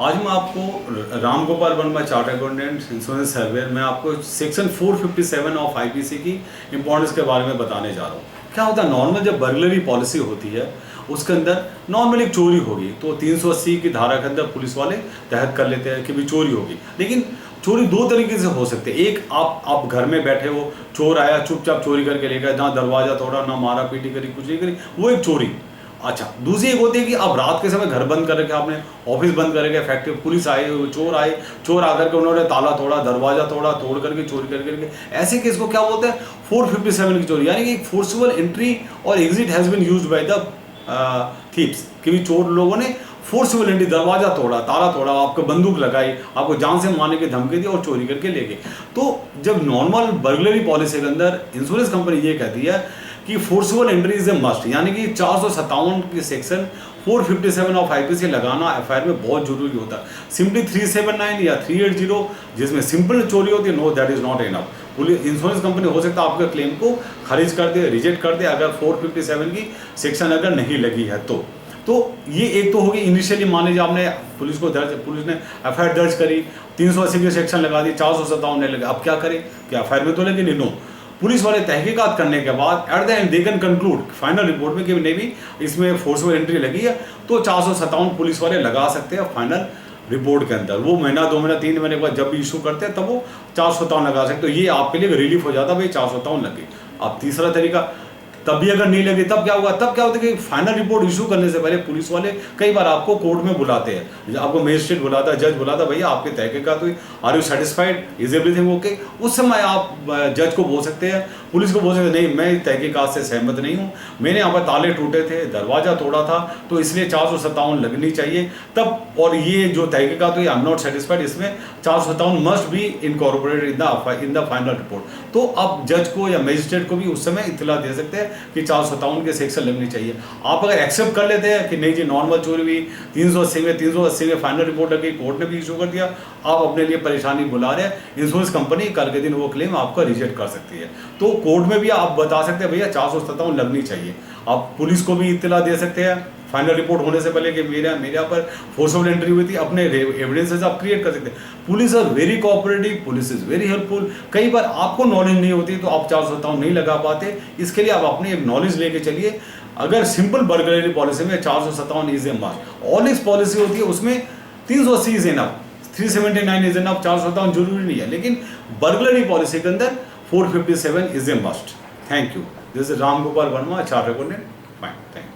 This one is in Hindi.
आज मैं आपको Ram Gopal Verma chartered accountant insurance surveyor में आपको सेक्शन 457 ऑफ आईपीसी की इंपॉर्टेंस के बारे में बताने जा रहा हूँ। क्या होता है, नॉर्मल जब बर्गलरी पॉलिसी होती है उसके अंदर नॉर्मल एक चोरी होगी तो 380 की धारा के अंदर पुलिस वाले तहत कर लेते हैं कि भी चोरी होगी। लेकिन चोरी दो तरीके से हो सकते हैं। एक, आप घर में बैठे हो, चोर आया चुपचाप चोरी करके ले गया, ना दरवाजा तोड़ा, ना मारा पीटी करी, कुछ नहीं करी, वो एक चोरी। अच्छा, दूसरी एक होती है कि आप रात के समय घर बंद करके, आपने ऑफिस बंद करके, फैक्ट्री, पुलिस आए, चोर आकर के उन्होंने ताला तोड़ा, दरवाजा तोड़ करके चोरी करके, ऐसे केस को क्या बोलते हैं, 457 की चोरी, यानी कि फोर्सिबल एंट्री और exit has been used by the thieves, कि भी चोर लोगों ने फोर्सिबल एंट्री, दरवाजा तोड़ा, ताला तोड़ा, आपको बंदूक लगाई, आपको जान से मारने की धमकी दी और चोरी करके ले गए। तो जब नॉर्मल बर्गलरी पॉलिसी के अंदर इंश्योरेंस कंपनी ये कहती है कि forcible entry is a must, यानी कि 457 की सेक्शन 457 ऑफ आईपीसी लगाना एफआईआर में बहुत जरूरी होता है। सिंपली 379 या 380 जिसमें सिंपल चोरी होती है, no, that is not enough. Police insurance company हो सकता है आपके क्लेम को खारिज कर दे, रिजेक्ट कर दे, अगर 457 की सेक्शन अगर नहीं लगी है तो ये एक तो होगी। इनिशियली मान लीजिए आपने पुलिस ने एफआईआर दर्ज करी, 380 की सेक्शन लगा दी, 457 नहीं लगे, अब क्या करें, क्या एफआईआर में तो लगे नहीं, नो। पुलिस वाले तहकीकात करने के बाद at the and they can conclude final report में कि नहीं भी इसमें फोर्सफुल एंट्री लगी है, तो 457 पुलिस वाले लगा सकते हैं फाइनल रिपोर्ट के अंदर। वो महीना, 2 महीना, 3 महीने के बाद जब भी इशू करते हैं तब वो 457 लगा सकते। तो ये आपके लिए रिलीफ हो जाता है, भाई 457 लगे। अब तीसरा तरीका, तब भी अगर नहीं लगे तब क्या होगा, तब क्या होता है कि फाइनल रिपोर्ट इशू करने से पहले पुलिस वाले कई बार आपको कोर्ट में बुलाते हैं, आपको मजिस्ट्रेट बुलाता है, जज बुलाता है, भैया आपके तहकीकात हुई, are you satisfied, is everything okay. उस समय आप जज को बोल सकते हैं, पुलिस को बोल सकते हैं, नहीं मैं तहकीकात से सहमत नहीं हूँ, मैंने यहाँ पर ताले टूटे थे, दरवाजा तोड़ा था, तो इसलिए 457 लगनी चाहिए तब, और ये जो तहकीकात हुई आई एम नॉट सेटिस्फाइड, इसमें 457 must be incorporated in the final report. तो आप जज को या मजिस्ट्रेट को भी उस समय इत्तला दे सकते हैं कि 457 के सेक्शन लगनी चाहिए। आप अगर एक्सेप्ट कर लेते हैं कि नहीं जी नॉर्मल चोरी हुई, 380 में फाइनल रिपोर्ट लगी, कोर्ट ने भी इशू कर दिया, आप अपने लिए परेशानी बुला रहे हैं, इंश्योरेंस कंपनी कल के दिन वो क्लेम आपका रिजेक्ट कर सकती है। तो कोर्ट में भी आप बता सकते हैं भैया 457 लगनी चाहिए। आप पुलिस को भी इत्तला दे सकते हैं फाइनल रिपोर्ट होने से पहले कि मेरे यहाँ पर फोर्सफुल एंट्री हुई थी, अपने एविडेंसेस आप क्रिएट कर सकते हैं। Police are very cooperative, police is very helpful. कई बार आपको नॉलेज नहीं होती तो आप 457 नहीं लगा पाते, इसके लिए आप अपनी एक नॉलेज लेके चलिए। अगर सिंपल बर्गलरी पॉलिसी में 457 is a must, onyx policy होती है उसमें 380 इज इनफ, 379 इज इनफ, 457 जरूरी नहीं है। लेकिन बर्गलरी पॉलिसी के अंदर 457 is a must. Thank you. This is Ram Gopal Verma, chartered accountant. Fine, thank you.